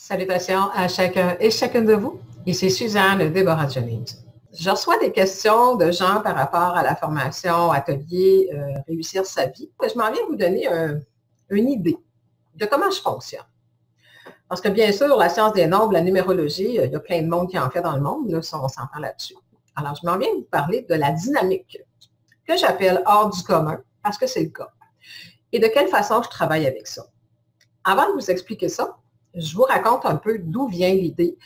Salutations à chacun et chacune de vous. Ici Suzanne Déborah Jennings. Je reçois des questions de gens par rapport à la formation atelier Réussir sa vie. Je m'en viens vous donner une idée de comment je fonctionne. Parce que bien sûr, la science des nombres, la numérologie, il y a plein de monde qui en fait dans le monde, là, on s'entend là-dessus. Alors, je m'en viens vous parler de la dynamique que j'appelle hors du commun, parce que c'est le cas. Et de quelle façon je travaille avec ça. Avant de vous expliquer ça, je vous raconte un peu d'où vient l'idée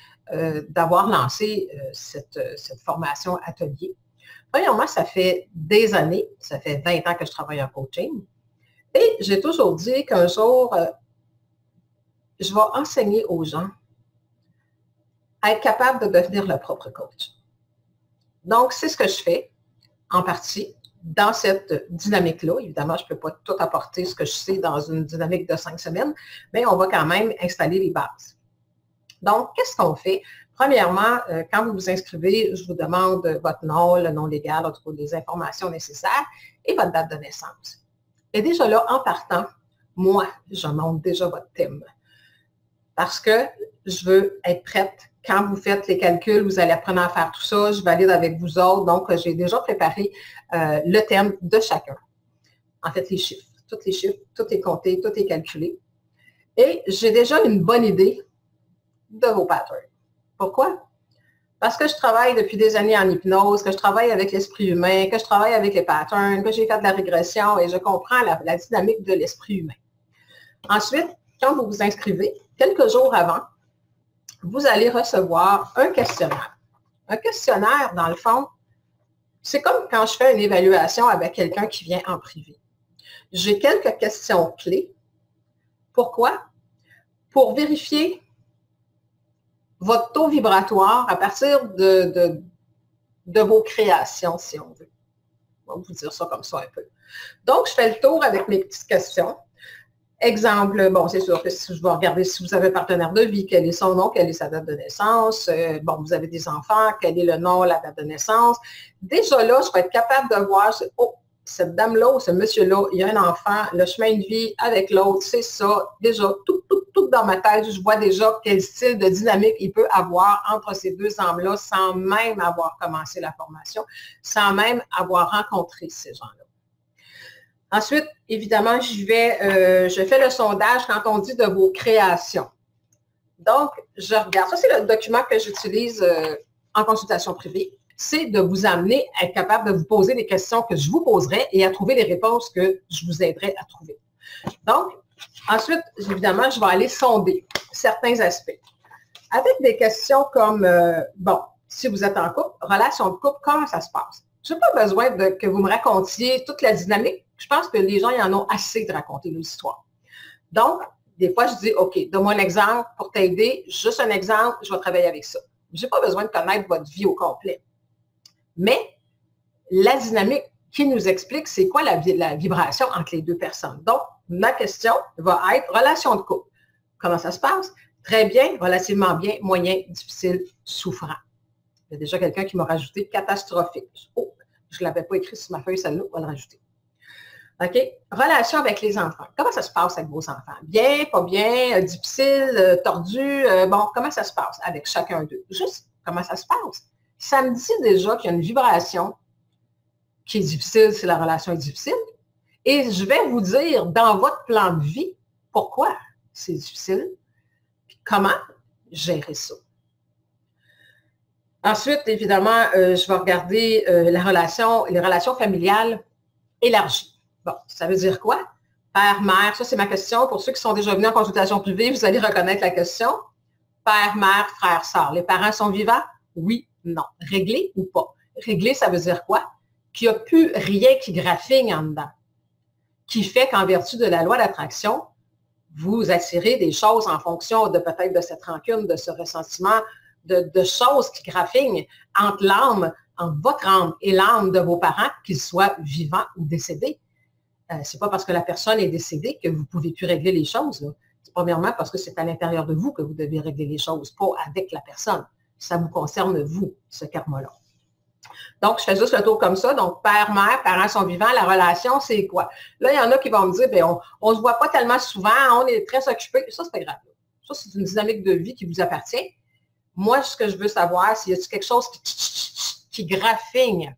d'avoir lancé cette formation atelier. Premièrement, ça fait des années, ça fait 20 ans que je travaille en coaching. Et j'ai toujours dit qu'un jour, je vais enseigner aux gens à être capable de devenir leur propre coach. Donc, c'est ce que je fais en partie dans cette dynamique-là. Évidemment, je ne peux pas tout apporter ce que je sais dans une dynamique de 5 semaines, mais on va quand même installer les bases. Donc, qu'est-ce qu'on fait? Premièrement, quand vous vous inscrivez, je vous demande votre nom, le nom légal, en tout cas, les informations nécessaires et votre date de naissance. Et déjà là, en partant, moi, je montre déjà votre thème. Parce que je veux être prête. Quand vous faites les calculs, vous allez apprendre à faire tout ça. Je valide avec vous autres. Donc, j'ai déjà préparé le thème de chacun. En fait, les chiffres. Tous les chiffres, tout est compté, tout est calculé. Et j'ai déjà une bonne idée de vos patterns. Pourquoi? Parce que je travaille depuis des années en hypnose, que je travaille avec l'esprit humain, que je travaille avec les patterns, que j'ai fait de la régression et je comprends la dynamique de l'esprit humain. Ensuite, quand vous vous inscrivez, quelques jours avant, vous allez recevoir un questionnaire. Un questionnaire, dans le fond, c'est comme quand je fais une évaluation avec quelqu'un qui vient en privé. J'ai quelques questions clés. Pourquoi? Pour vérifier votre taux vibratoire à partir de vos créations, si on veut. On va vous dire ça comme ça un peu. Donc, je fais le tour avec mes petites questions. Exemple, bon, c'est sûr que si je vais regarder si vous avez un partenaire de vie, quel est son nom, quelle est sa date de naissance. Bon, vous avez des enfants, quel est le nom, la date de naissance. Déjà là, je vais être capable de voir, oh, cette dame-là ou ce monsieur-là, il y a un enfant, le chemin de vie avec l'autre, c'est ça. Déjà, tout dans ma tête, je vois déjà quel style de dynamique il peut avoir entre ces deux âmes-là sans même avoir commencé la formation, sans même avoir rencontré ces gens-là. Ensuite, évidemment, je fais le sondage quand on dit de vos créations. Donc, je regarde. Ça, c'est le document que j'utilise en consultation privée. C'est de vous amener à être capable de vous poser des questions que je vous poserai et à trouver les réponses que je vous aiderai à trouver. Donc, ensuite, évidemment, je vais aller sonder certains aspects. Avec des questions comme, bon, si vous êtes en couple, relation de couple, comment ça se passe? Je n'ai pas besoin que vous me racontiez toute la dynamique. Je pense que les gens y en ont assez de raconter l'histoire. Donc, des fois, je dis, OK, donne-moi un exemple pour t'aider. Juste un exemple, je vais travailler avec ça. Je n'ai pas besoin de connaître votre vie au complet. Mais la dynamique qui nous explique c'est quoi la vibration entre les deux personnes. Donc, ma question va être relation de couple. Comment ça se passe? Très bien, relativement bien, moyen, difficile, souffrant. Il y a déjà quelqu'un qui m'a rajouté catastrophique. Oh, je ne l'avais pas écrit sur ma feuille, celle-là, on va le rajouter. OK? Relation avec les enfants. Comment ça se passe avec vos enfants? Bien, pas bien, difficile, tordu? Bon, comment ça se passe avec chacun d'eux? Juste comment ça se passe? Ça me dit déjà qu'il y a une vibration qui est difficile si la relation est difficile. Et je vais vous dire dans votre plan de vie pourquoi c'est difficile, puis comment gérer ça. Ensuite, évidemment, je vais regarder les relations familiales élargies. Bon, ça veut dire quoi? Père, mère, ça c'est ma question. Pour ceux qui sont déjà venus en consultation privée, vous allez reconnaître la question. Père, mère, frère, sœur. Les parents sont vivants? Oui, non. Réglé ou pas? Réglé, ça veut dire quoi? Qu'il n'y a plus rien qui graffigne en dedans. Qui fait qu'en vertu de la loi d'attraction, vous attirez des choses en fonction de peut-être de cette rancune, de ce ressentiment, de choses qui graffignent entre votre âme et l'âme de vos parents, qu'ils soient vivants ou décédés. Ce n'est pas parce que la personne est décédée que vous ne pouvez plus régler les choses. C'est premièrement parce que c'est à l'intérieur de vous que vous devez régler les choses, pas avec la personne. Ça vous concerne, vous, ce karma-là. Donc, je fais juste le tour comme ça. Donc, père, mère, parents sont vivants. La relation, c'est quoi? Là, il y en a qui vont me dire, bien, on ne se voit pas tellement souvent, on est très occupés. Ça, c'est pas grave. Ça, c'est une dynamique de vie qui vous appartient. Moi, ce que je veux savoir, c'est y a-t-il quelque chose qui graffigne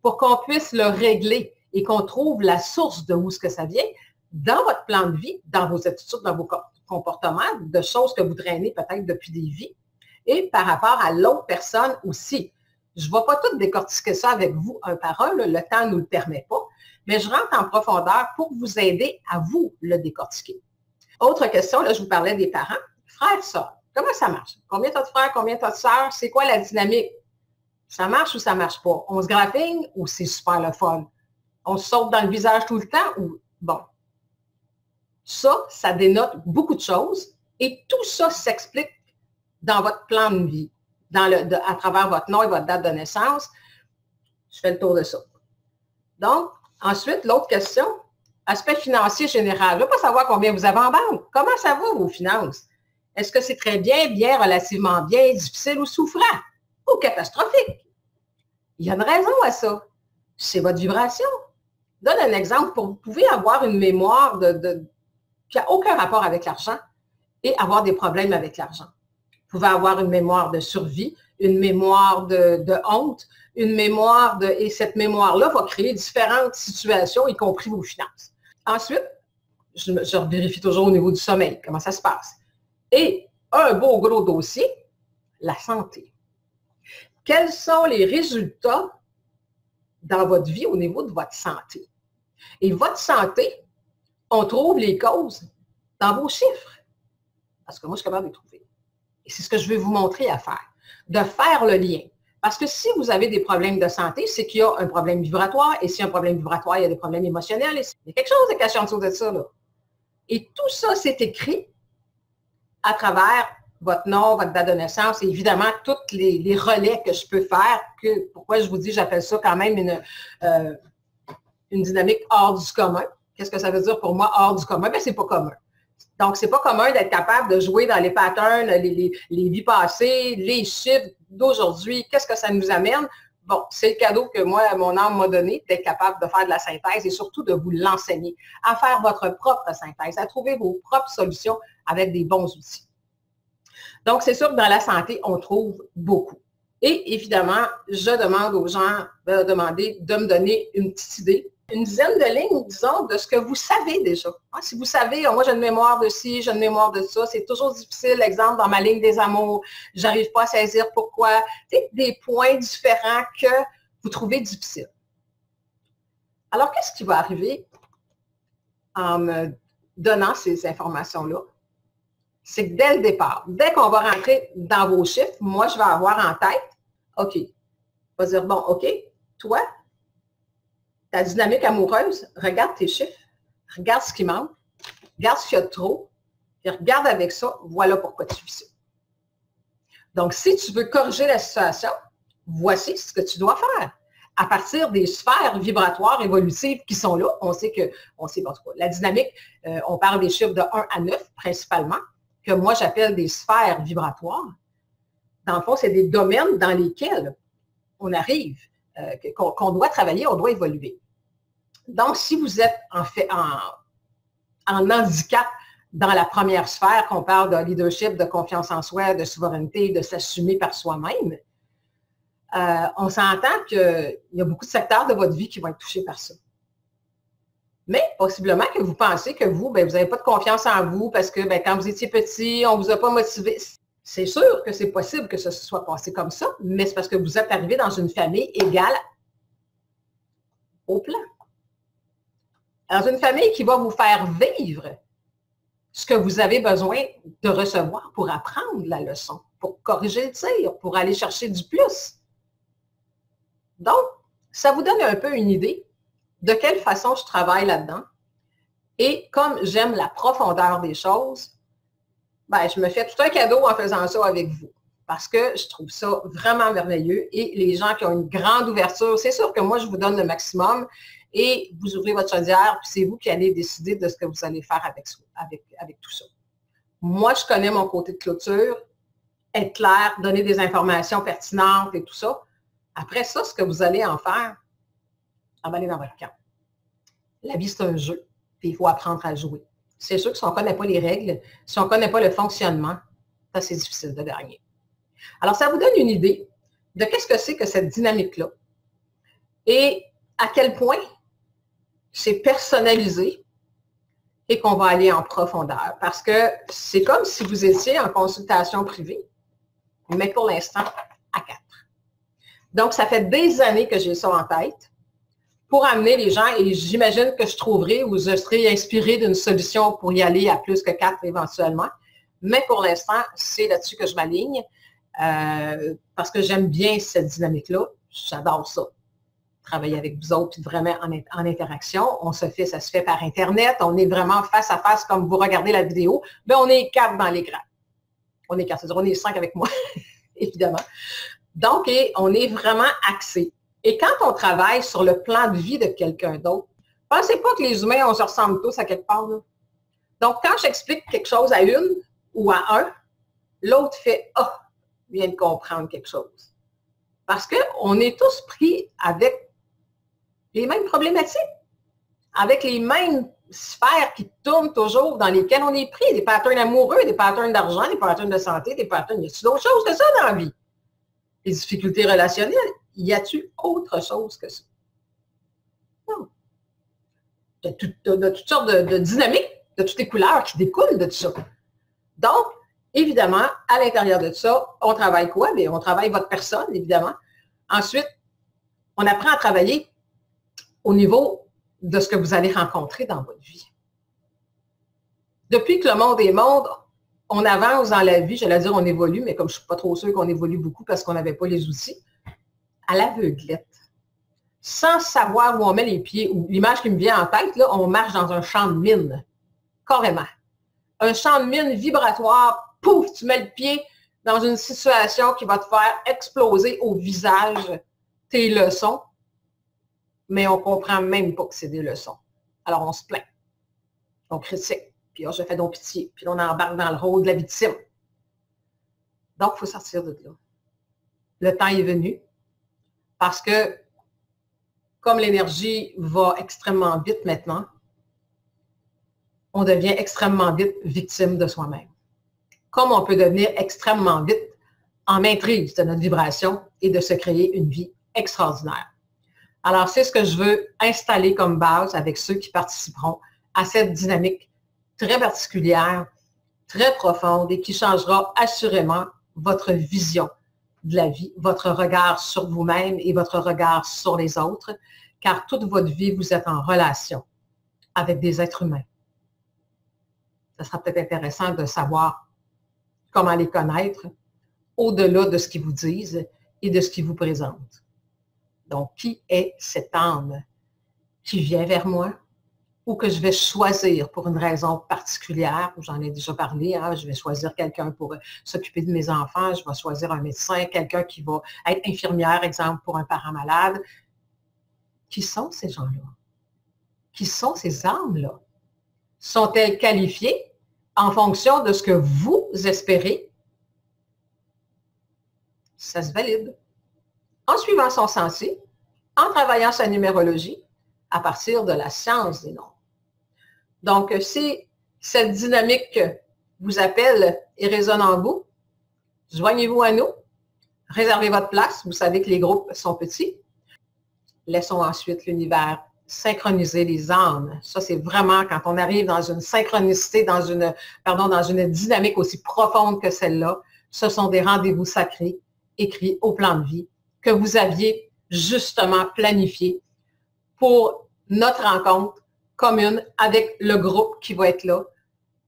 pour qu'on puisse le régler et qu'on trouve la source de où ce que ça vient dans votre plan de vie, dans vos attitudes, dans vos comportements, de choses que vous drainez peut-être depuis des vies, et par rapport à l'autre personne aussi. Je ne vais pas tout décortiquer ça avec vous un par un, le temps ne nous le permet pas, mais je rentre en profondeur pour vous aider à vous le décortiquer. Autre question, là, je vous parlais des parents. Frères, sœurs, comment ça marche? Combien tu as de frères, combien tu as de sœurs? C'est quoi la dynamique? Ça marche ou ça ne marche pas? On se graffigne ou c'est super le fun? On se saute dans le visage tout le temps ou bon? Ça dénote beaucoup de choses et tout ça s'explique dans votre plan de vie, à travers votre nom et votre date de naissance. Je fais le tour de ça. Donc, ensuite, l'autre question, aspect financier général. Je ne veux pas savoir combien vous avez en banque. Comment ça va, vos finances? Est-ce que c'est très bien, bien, relativement bien, difficile ou souffrant? Ou catastrophique? Il y a une raison à ça. C'est votre vibration. Je donne un exemple. Vous pouvez avoir une mémoire qui n'a aucun rapport avec l'argent et avoir des problèmes avec l'argent. Vous pouvez avoir une mémoire de survie, une mémoire de honte, une mémoire et cette mémoire-là va créer différentes situations, y compris vos finances. Ensuite, je vérifie toujours au niveau du sommeil, comment ça se passe. Et un beau gros dossier, la santé. Quels sont les résultats dans votre vie au niveau de votre santé? Et votre santé, on trouve les causes dans vos chiffres. Parce que moi, je suis capable de les trouver. Et c'est ce que je vais vous montrer à faire. De faire le lien. Parce que si vous avez des problèmes de santé, c'est qu'il y a un problème vibratoire. Et s'il y a un problème vibratoire, il y a des problèmes émotionnels. Et il y a quelque chose de caché en dessous de ça, là. Et tout ça, c'est écrit à travers votre nom, votre date de naissance et évidemment tous les relais que je peux faire. Pourquoi je vous dis, j'appelle ça quand même une dynamique hors du commun. Qu'est-ce que ça veut dire pour moi, hors du commun? Bien, c'est pas commun. Donc, c'est pas commun d'être capable de jouer dans les patterns, les vies passées, les chiffres d'aujourd'hui. Qu'est-ce que ça nous amène? Bon, c'est le cadeau que moi, mon âme m'a donné, d'être capable de faire de la synthèse et surtout de vous l'enseigner, à faire votre propre synthèse, à trouver vos propres solutions avec des bons outils. Donc, c'est sûr que dans la santé, on trouve beaucoup. Et évidemment, je demande aux gens de me donner une petite idée, une dizaine de lignes, disons, de ce que vous savez déjà. Si vous savez, moi j'ai une mémoire de ci, j'ai une mémoire de ça, c'est toujours difficile, exemple, dans ma ligne des amours, j'arrive pas à saisir pourquoi, des points différents que vous trouvez difficiles. Alors, qu'est-ce qui va arriver en me donnant ces informations-là? C'est que dès le départ, dès qu'on va rentrer dans vos chiffres, moi, je vais avoir en tête, OK, on va dire, bon, OK, toi, ta dynamique amoureuse, regarde tes chiffres, regarde ce qui manque, regarde ce qu'il y a de trop, et regarde avec ça, voilà pourquoi tu vis ça. Donc, si tu veux corriger la situation, voici ce que tu dois faire. À partir des sphères vibratoires évolutives qui sont là, on sait, en tout cas, la dynamique, on parle des chiffres de 1 à 9 principalement, que moi j'appelle des sphères vibratoires. Dans le fond, c'est des domaines dans lesquels on arrive, qu'on doit travailler, on doit évoluer. Donc, si vous êtes en handicap dans la première sphère, qu'on parle de leadership, de confiance en soi, de souveraineté, de s'assumer par soi-même, on s'entend qu'il y a beaucoup de secteurs de votre vie qui vont être touchés par ça. Mais possiblement que vous pensez que vous n'avez pas de confiance en vous parce que quand vous étiez petit, on ne vous a pas motivé. C'est sûr que c'est possible que ce soit passé comme ça, mais c'est parce que vous êtes arrivé dans une famille égale au plan. Dans une famille qui va vous faire vivre ce que vous avez besoin de recevoir pour apprendre la leçon, pour corriger le tir, pour aller chercher du plus. Donc, ça vous donne un peu une idée de quelle façon je travaille là-dedans. Et comme j'aime la profondeur des choses, je me fais tout un cadeau en faisant ça avec vous. Parce que je trouve ça vraiment merveilleux. Et les gens qui ont une grande ouverture, c'est sûr que moi, je vous donne le maximum et vous ouvrez votre chaudière, puis c'est vous qui allez décider de ce que vous allez faire avec tout ça. Moi, je connais mon côté de clôture, être clair, donner des informations pertinentes et tout ça. Après ça, ce que vous allez en faire, emballer dans votre camp. La vie, c'est un jeu, puis il faut apprendre à jouer. c'est sûr que si on ne connaît pas les règles, si on ne connaît pas le fonctionnement, c'est assez difficile de gagner. Alors, ça vous donne une idée de qu'est-ce que c'est que cette dynamique-là et à quel point c'est personnalisé et qu'on va aller en profondeur. Parce que c'est comme si vous étiez en consultation privée, mais pour l'instant, à 4. Donc, ça fait des années que j'ai ça en tête pour amener les gens, et j'imagine que je trouverai ou je serai inspirée d'une solution pour y aller à plus que 4 éventuellement. Mais pour l'instant, c'est là-dessus que je m'aligne parce que j'aime bien cette dynamique-là. J'adore ça. Travailler avec vous autres, vraiment en interaction. Ça se fait par Internet. On est vraiment face à face comme vous regardez la vidéo. Mais on est 4 dans l'écran. On est 4, c'est-à-dire on est 5 avec moi, évidemment. Donc, on est vraiment axé. Et quand on travaille sur le plan de vie de quelqu'un d'autre, pensez pas que les humains, on se ressemble tous à quelque part. Là. Donc, quand j'explique quelque chose à une ou à un, l'autre fait « Ah, vient de comprendre quelque chose. » Parce qu'on est tous pris avec les mêmes problématiques, avec les mêmes sphères qui tournent toujours, dans lesquelles on est pris, des patterns amoureux, des patterns d'argent, des patterns de santé, des patterns... Y a-t-il d'autres choses que ça dans la vie? Les difficultés relationnelles, y a-t-il autre chose que ça? Non. Il y a toutes sortes de dynamiques, de toutes les couleurs qui découlent de tout ça. Donc, évidemment, à l'intérieur de ça, on travaille quoi? Bien, on travaille votre personne, évidemment. Ensuite, on apprend à travailler au niveau de ce que vous allez rencontrer dans votre vie. Depuis que le monde est monde, on avance dans la vie, j'allais dire on évolue, mais comme je ne suis pas trop sûre qu'on évolue beaucoup parce qu'on n'avait pas les outils, à l'aveuglette, sans savoir où on met les pieds, ou l'image qui me vient en tête, là, on marche dans un champ de mine, carrément. Un champ de mine vibratoire, pouf, tu mets le pied dans une situation qui va te faire exploser au visage tes leçons, mais on ne comprend même pas que c'est des leçons. Alors, on se plaint, on critique, puis je fais donc pitié, puis on embarque dans le rôle de la victime. Donc, il faut sortir de là. Le temps est venu, parce que, comme l'énergie va extrêmement vite maintenant, on devient extrêmement vite victime de soi-même. Comme on peut devenir extrêmement vite en maîtrise de notre vibration et de se créer une vie extraordinaire. Alors, c'est ce que je veux installer comme base avec ceux qui participeront à cette dynamique très particulière, très profonde et qui changera assurément votre vision de la vie, votre regard sur vous-même et votre regard sur les autres, car toute votre vie, vous êtes en relation avec des êtres humains. Ça sera peut-être intéressant de savoir comment les connaître au-delà de ce qu'ils vous disent et de ce qu'ils vous présentent. Donc, qui est cette âme qui vient vers moi ou que je vais choisir pour une raison particulière? J'en ai déjà parlé, hein, je vais choisir quelqu'un pour s'occuper de mes enfants, je vais choisir un médecin, quelqu'un qui va être infirmière, exemple, pour un parent malade. Qui sont ces gens-là? Qui sont ces âmes-là? Sont-elles qualifiées en fonction de ce que vous espérez? Ça se valide. En suivant son sentier, en travaillant sa numérologie, à partir de la science des nombres. Donc, si cette dynamique vous appelle et résonne en vous, joignez-vous à nous, réservez votre place, vous savez que les groupes sont petits. Laissons ensuite l'univers synchroniser les âmes. Ça, c'est vraiment quand on arrive dans une synchronicité, dans une dynamique aussi profonde que celle-là. Ce sont des rendez-vous sacrés écrits au plan de vie que vous aviez justement planifié pour notre rencontre commune avec le groupe qui va être là,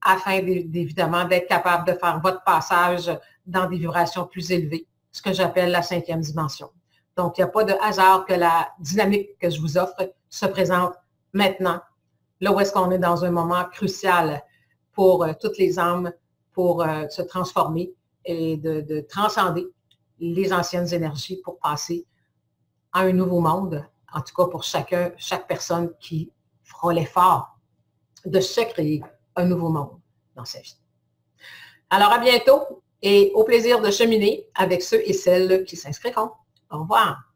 afin évidemment d'être capable de faire votre passage dans des vibrations plus élevées, ce que j'appelle la 5e dimension. Donc, il n'y a pas de hasard que la dynamique que je vous offre se présente maintenant, là où est-ce qu'on est dans un moment crucial pour toutes les âmes, pour se transformer et de transcender les anciennes énergies pour passer à un nouveau monde, en tout cas pour chaque personne qui fera l'effort de se créer un nouveau monde dans sa vie. Alors, à bientôt et au plaisir de cheminer avec ceux et celles qui s'inscriront. Au revoir.